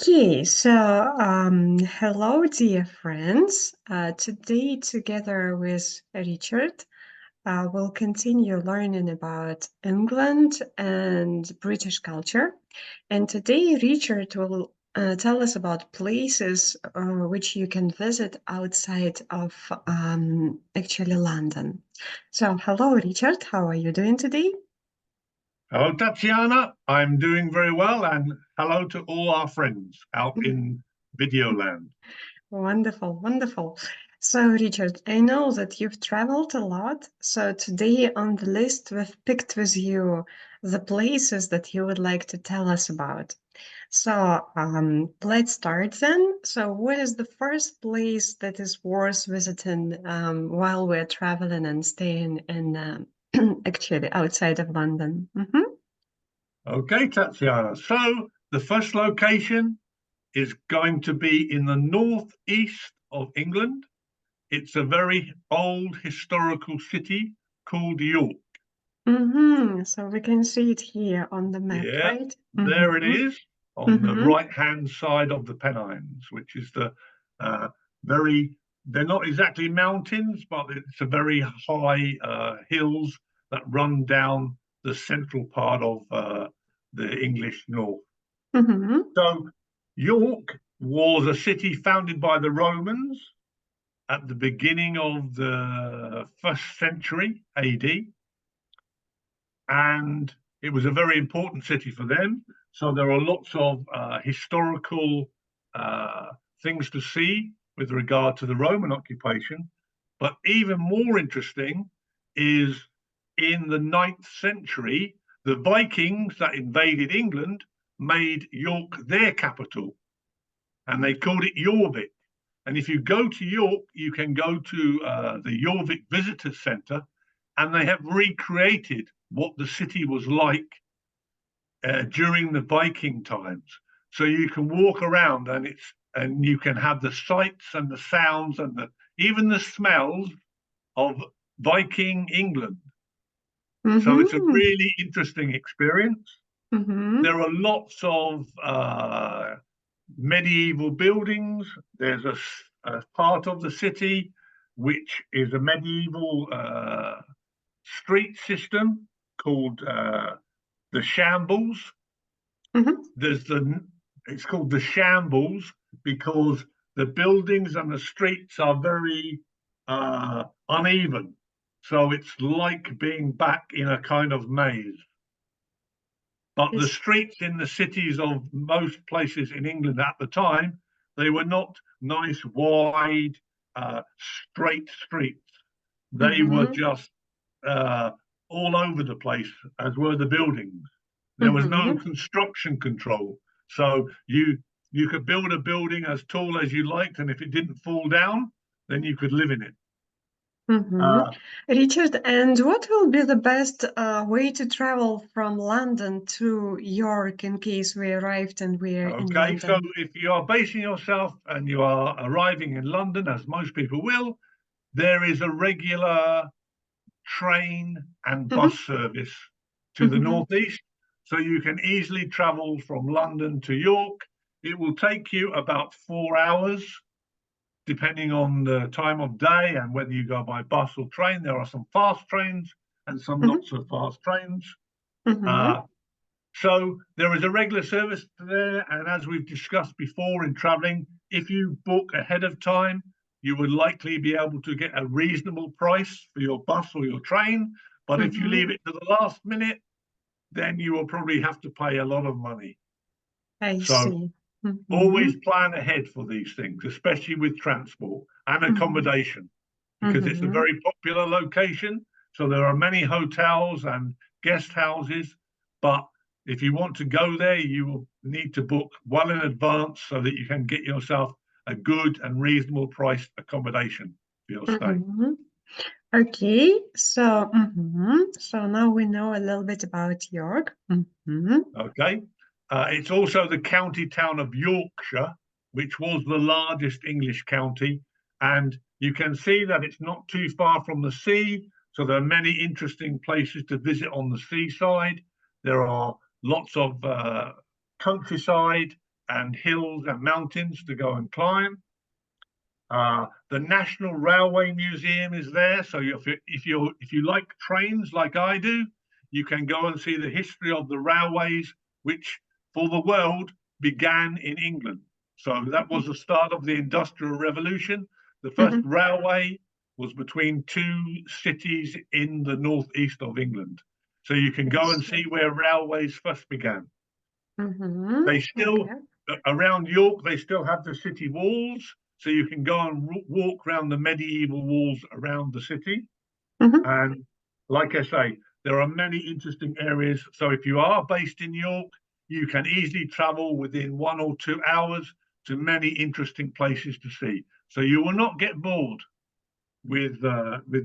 Okay, so hello, dear friends. Today, together with Richard, we'll continue learning about England and British culture. And today, Richard will tell us about places which you can visit outside of actually London. So, hello, Richard. How are you doing today? Hello, Tatiana. I'm doing very well, and hello to all our friends out in video land. Wonderful, wonderful. So, Richard, I know that you've traveled a lot. So, today on the list, we've picked with you the places that you would like to tell us about. So, let's start then. So, what is the first place that is worth visiting while we're traveling and staying in actually outside of London? Okay, Tatiana. So the first location is going to be in the northeast of England. It's a very old historical city called York. So, we can see it here on the map, Yeah, right? there it is on the right-hand side of the Pennines, which is the uh, very, they're not exactly mountains, but it's a very high hills that run down the central part of the English north. Mm-hmm. So York was a city founded by the Romans at the beginning of the first century AD, and it was a very important city for them. So there are lots of historical uh, things to see with regard to the Roman occupation. But even more interesting is in the ninth century, the Vikings that invaded England made York their capital, and they called it Jorvik. And if you go to York, you can go to the Jorvik Visitor Centre, and they have recreated what the city was like during the Viking times. So you can walk around, and you can have the sights and the sounds and even the smells of Viking England. So it's a Mm-hmm. really interesting experience. Mm-hmm. There are lots of medieval buildings. There's a part of the city which is a medieval street system called the Shambles. Mm-hmm. There's the It's called the Shambles because the buildings and the streets are very uneven. So it's like being back in a kind of maze. But the Yes. streets in the cities of most places in England at the time, they were not nice, wide, straight streets. They were Mm-hmm. just uh, all over the place, as were the buildings. There was no Mm-hmm. construction control, so you could build a building as tall as you liked, and if it didn't fall down, then you could live in it. Mm-hmm. Uh, Richard, and what will be the best way to travel from London to York in case we arrived and we're in okay, so London? if you are basing yourself and you are arriving in London, as most people will, there is a regular train and bus Mm-hmm. service to the Mm-hmm. northeast. So you can easily travel from London to York. It will take you about 4 hours, depending on the time of day and whether you go by bus or train. There are some fast trains and some not so fast trains. Mm-hmm. Uh, so there is a regular service there. And as we've discussed before in traveling, if you book ahead of time, you would likely be able to get a reasonable price for your bus or your train. But if you Mm-hmm. leave it to the last minute, then you will probably have to pay a lot of money. I So see. Mm-hmm. always plan ahead for these things, especially with transport and Mm-hmm. accommodation, because it's a Mm-hmm. very popular location. So there are many hotels and guest houses, but if you want to go there, you will need to book well in advance so that you can get yourself a good and reasonable priced accommodation for your stay. Mm-hmm. Okay, so now we know a little bit about York. Mm-hmm. Okay. It's also the county town of Yorkshire, which was the largest English county. And you can see that it's not too far from the sea. So there are many interesting places to visit on the seaside. There are lots of countryside. and hills and mountains to go and climb. The National Railway Museum is there, so if you like trains like I do, you can go and see the history of the railways, which for the world began in England. So that was the start of the Industrial Revolution. The first Mhm. railway was between two cities in the northeast of England. So you can go and Yes. see where railways first began. Mhm. They still, Okay. around York, they still have the city walls. So you can go and walk around the medieval walls around the city. Mhm. And like I say, there are many interesting areas. So if you are based in York, you can easily travel within 1 or 2 hours to many interesting places to see. So you will not get bored with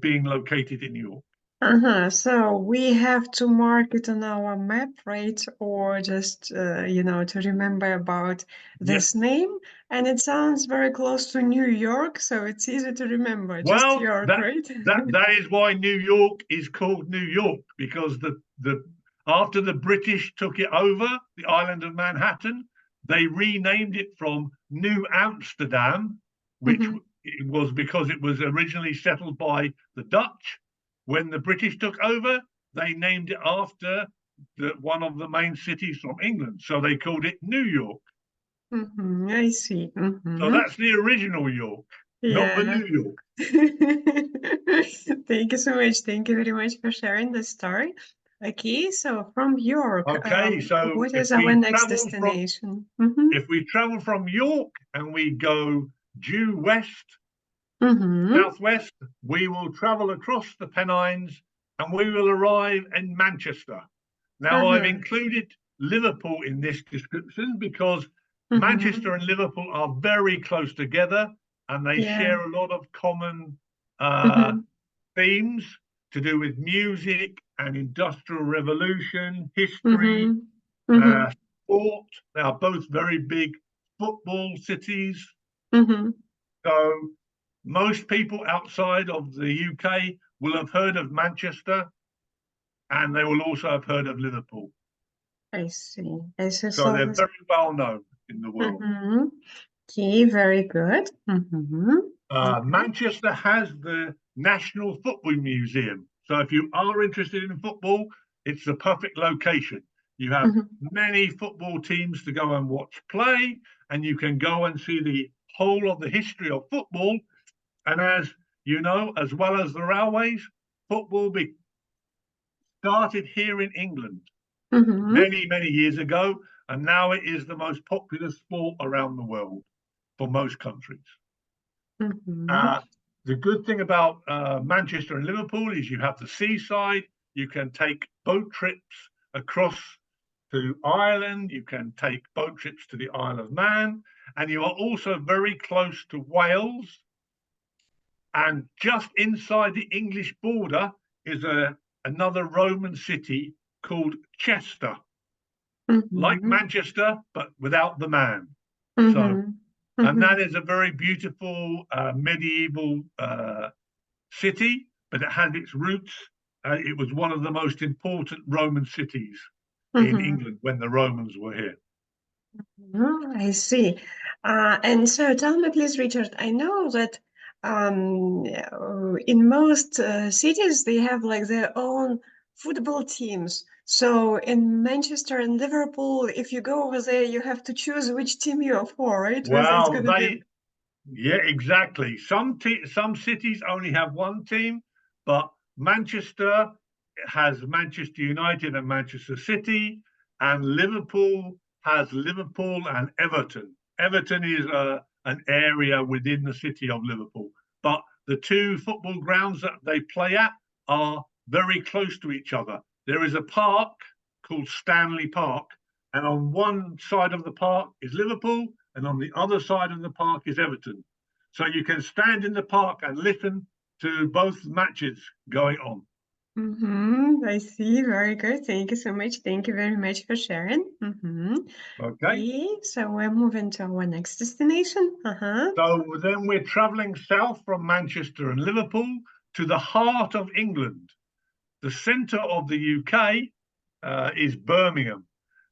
being located in York. Uh-huh. So we have to mark it on our map, right? Or just, to remember about Yes. this name. And it sounds very close to New York, so it's easy to remember. Just Well, York, that right? that is why New York is called New York, because the after the British took it over, the island of Manhattan, they renamed it from New Amsterdam, which Mm-hmm. it was because it was originally settled by the Dutch. When the British took over, they named it after one of the main cities from England, so they called it New York. Mm-hmm. I see. So Mm-hmm. that's the original York, not the Yeah. New York. Thank you so much. Thank you very much for sharing the story. Okay, so from York, Okay, so what is our next destination? Mm-hmm. if we travel from York and we go due west, Mm-hmm. southwest, we will travel across the Pennines and we will arrive in Manchester. Now, I've Uh-huh. included Liverpool in this description because Mm-hmm. Manchester and Liverpool are very close together and they Yeah. share a lot of common uh, Mm-hmm. themes to do with music and industrial revolution, history, Mm-hmm. Mm-hmm. sport. They are both very big football cities. Mm-hmm. So most people outside of the UK will have heard of Manchester and they will also have heard of Liverpool. I see. I see. So So they're this. very well known in the world. Mm-hmm. Okay, very good. Mm-hmm. Okay. Manchester has the National Football Museum. So if you are interested in football, it's the perfect location. You have Mm-hmm. many football teams to go and watch play, and you can go and see the whole of the history of football. And as you know, as well as the railways, football started here in England Mm-hmm. many, many years ago, and now it is the most popular sport around the world for most countries. Mm-hmm. Uh, the good thing about Manchester and Liverpool is you have the seaside. You can take boat trips across to Ireland. You can take boat trips to the Isle of Man. And you are also very close to Wales. And just inside the English border is another Roman city called Chester, like Mm-hmm. Manchester, but without the man. So, Mm-hmm. and Mm-hmm. that is a very beautiful medieval city, but it had its roots. It was one of the most important Roman cities in Mm-hmm. England when the Romans were here. I see. And so tell me, please, Richard, I know that in most cities they have like their own football teams. So in Manchester and Liverpool, if you go over there, you have to choose which team you are for, right? Whether it's Well, going to be. yeah, exactly. Some cities only have one team, but Manchester has Manchester United and Manchester City, and Liverpool has Liverpool and Everton. Everton is an area within the city of Liverpool, but the two football grounds that they play at are very close to each other. There is a park called Stanley Park, and on one side of the park is Liverpool, and on the other side of the park is Everton. So you can stand in the park and listen to both matches going on. Mm-hmm. I see. Very good. Thank you so much. Thank you very much for sharing. Mm-hmm. Okay. Okay, so we're moving to our next destination. Uh-huh. So then we're traveling south from Manchester and Liverpool to the heart of England. The centre of the UK is Birmingham.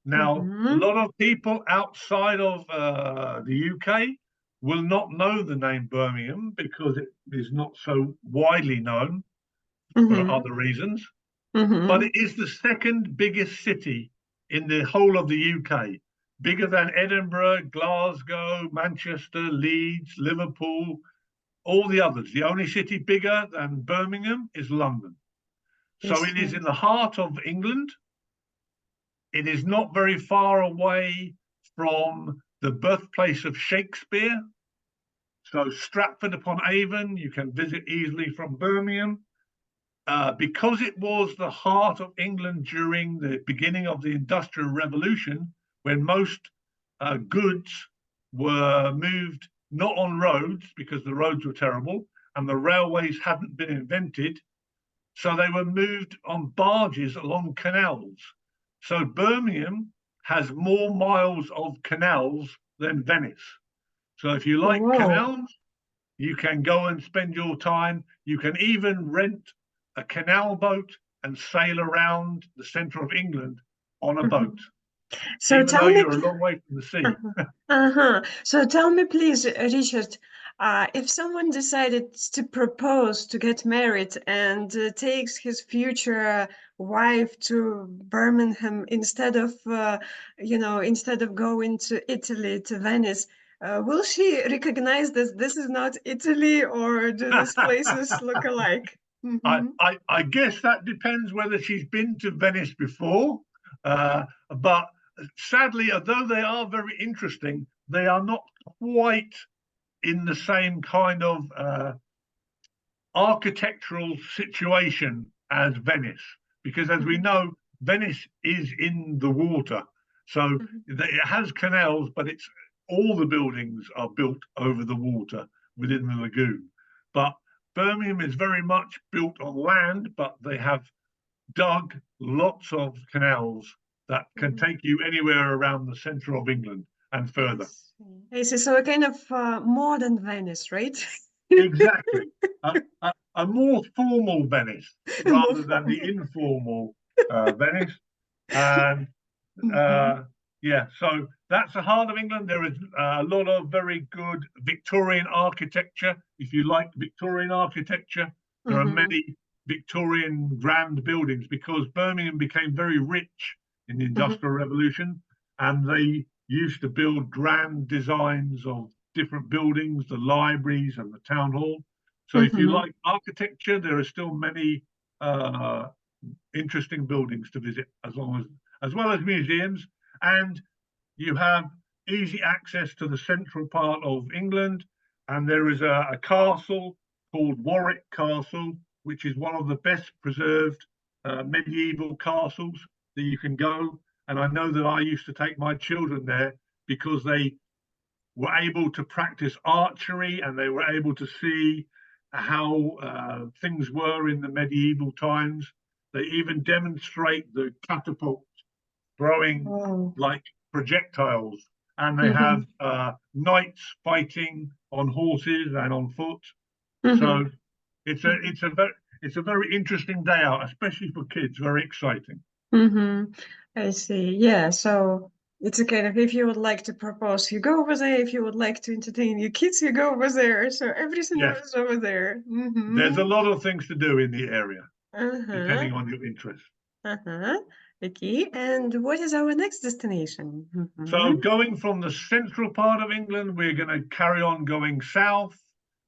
Now, a Mhm. lot of people outside of the UK will not know the name Birmingham because it is not so widely known for Mhm. other reasons. But it Mhm. is the second biggest city in the whole of the UK, bigger than Edinburgh, Glasgow, Manchester, Leeds, Liverpool, all the others. The only city bigger than Birmingham is London. I So it is see. in the heart of England. It is not very far away from the birthplace of Shakespeare. So Stratford upon Avon, you can visit easily from Birmingham. Because it was the heart of England during the beginning of the Industrial Revolution, when most goods were moved not on roads because the roads were terrible and the railways hadn't been invented. So they were moved on barges along canals. So Birmingham has more miles of canals than Venice. So if you like Wow. canals, you can go and spend your time. You can even rent a canal boat and sail around the center of England on a boat, Mhm. So even though tell me, you're a long way from the sea. uh-huh. Uh-huh. So tell me, please, Richard, if someone decided to propose to get married and takes his future wife to Birmingham instead of, instead of going to Italy, to Venice, will she recognize that this is not Italy, or do these places look alike? I, Mm-hmm. I guess that depends whether she's been to Venice before. But sadly, although they are very interesting, they are not quite in the same kind of architectural situation as Venice, because as we Mm-hmm. know, Venice is in the water. So it has canals, but it's all the buildings are built over the water within the lagoon. But Birmingham is very much built on land, but they have dug lots of canals that can Mm-hmm. take you anywhere around the centre of England and I further. see. I see. So a kind of modern Venice, right? Exactly. A more formal Venice More rather than the formal. informal Venice. And Mm-hmm. uh, yeah, so that's the heart of England. There is a lot of very good Victorian architecture. If you like Victorian architecture, there are Mm-hmm. many Victorian grand buildings because Birmingham became very rich in the Mm-hmm. Industrial Revolution and they used to build grand designs of different buildings, the libraries and the town hall. So if you Mm-hmm. like architecture, there are still many uh, interesting buildings to visit as well as museums, and you have easy access to the central part of England. And there is a castle called Warwick Castle, which is one of the best preserved medieval castles that you can go. And I know that I used to take my children there because they were able to practice archery and they were able to see how things were in the medieval times. They even demonstrate the catapult throwing Oh. like projectiles, and they Mm-hmm. have knights fighting on horses and on foot. Mm-hmm. So it's a very interesting day out, especially for kids. Very exciting. Mm-hmm. I see. Yeah. So it's a kind of, if you would like to propose, you go over there. If you would like to entertain your kids, you go over there. So everything Yes, is over there. there's Mm-hmm. a lot of things to do in the area, Uh-huh. depending on your interest. Uh-huh. Okay. And what is our next destination? Mm-hmm. So, going from the central part of England, we're going to carry on going south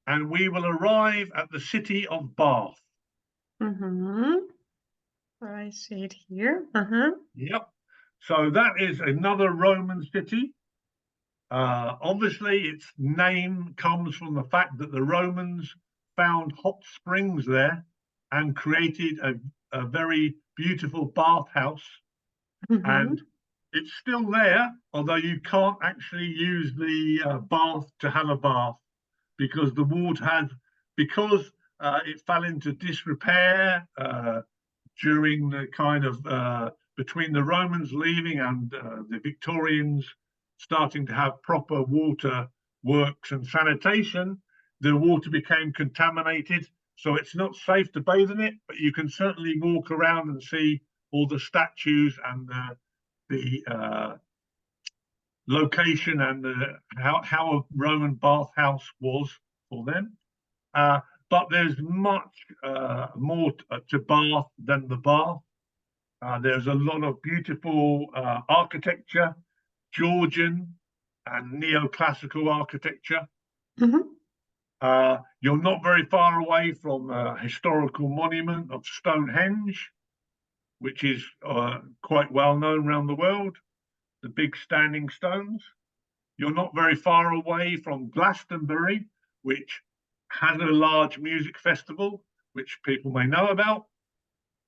and we will arrive at the city of Bath. Mm-hmm. I see it here. Uh-huh. Yep. So, that is another Roman city. Obviously, its name comes from the fact that the Romans found hot springs there and created a very beautiful bathhouse. Mm-hmm. And it's still there, although you can't actually use the bath to have a bath because the water has, because it fell into disrepair during the kind of between the Romans leaving and the Victorians starting to have proper water works and sanitation, the water became contaminated. So it's not safe to bathe in it, but you can certainly walk around and see all the statues and the location and how a Roman bathhouse was for them. Uh, but there's much more to Bath than the Bath. There's a lot of beautiful architecture, Georgian and neoclassical architecture. Mhm. You're not very far away from a historical monument of Stonehenge, which is quite well known around the world, the big standing stones. You're not very far away from Glastonbury, which has a large music festival, which people may know about,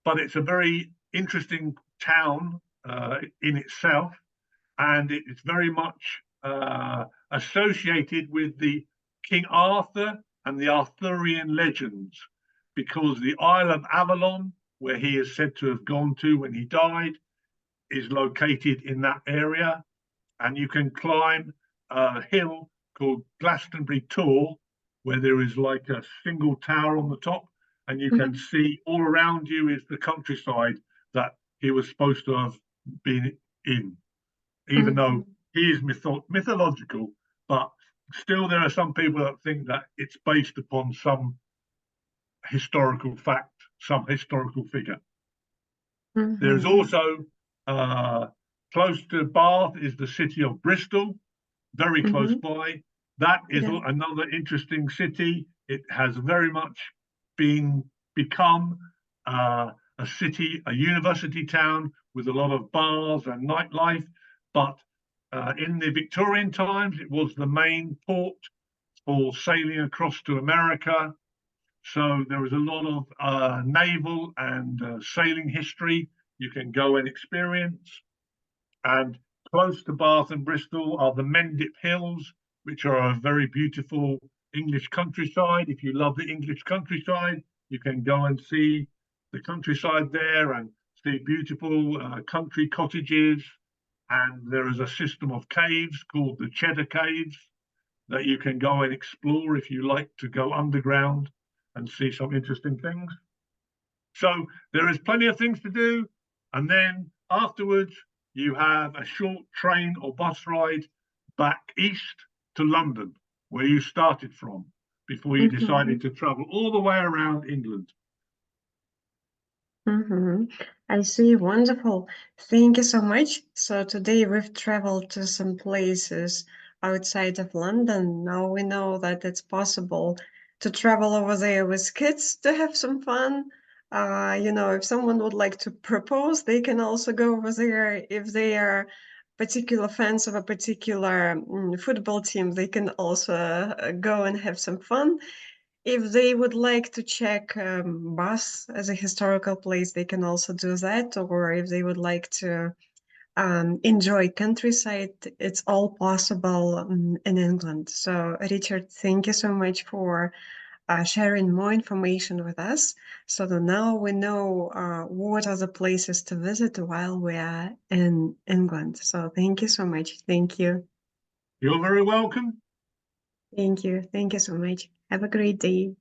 but it's a very interesting town in itself, and it's very much associated with the King Arthur and the Arthurian legends, because the Isle of Avalon, where he is said to have gone to when he died, is located in that area, and you can climb a hill called Glastonbury Tor, where there is like a single tower on the top, and you can Mhm. see all around you is the countryside that he was supposed to have been in, even though Mhm. he is mythological. But still, there are some people that think that it's based upon some historical fact, some historical figure. There's Mhm. also uh, close to Bath is the city of Bristol, very close Mhm. by. That is Yeah. another interesting city. It has very much been become a city, a university town with a lot of bars and nightlife. But in the Victorian times, it was the main port for sailing across to America. So there was a lot of naval and sailing history you can go and experience. And close to Bath and Bristol are the Mendip Hills, which are a very beautiful English countryside. If you love the English countryside, you can go and see the countryside there and see beautiful country cottages. And there is a system of caves called the Cheddar Caves that you can go and explore if you like to go underground and see some interesting things. So there is plenty of things to do. And then afterwards, you have a short train or bus ride back east to London, where you started from before you decided Mhm. to travel all the way around England. Mm-hmm. I see. Wonderful. Thank you so much. So today we've traveled to some places outside of London. Now we know that it's possible to travel over there with kids to have some fun. If someone would like to propose, they can also go over there. If they are particular fans of a particular football team, they can also go and have some fun. If they would like to check Bath as a historical place, they can also do that. Or if they would like to enjoy countryside, it's all possible in England. So, Richard, thank you so much for sharing more information with us. So that now we know what are the places to visit while we are in England. So, thank you so much. Thank you. You're very welcome. Thank you. Thank you so much. Have a great day.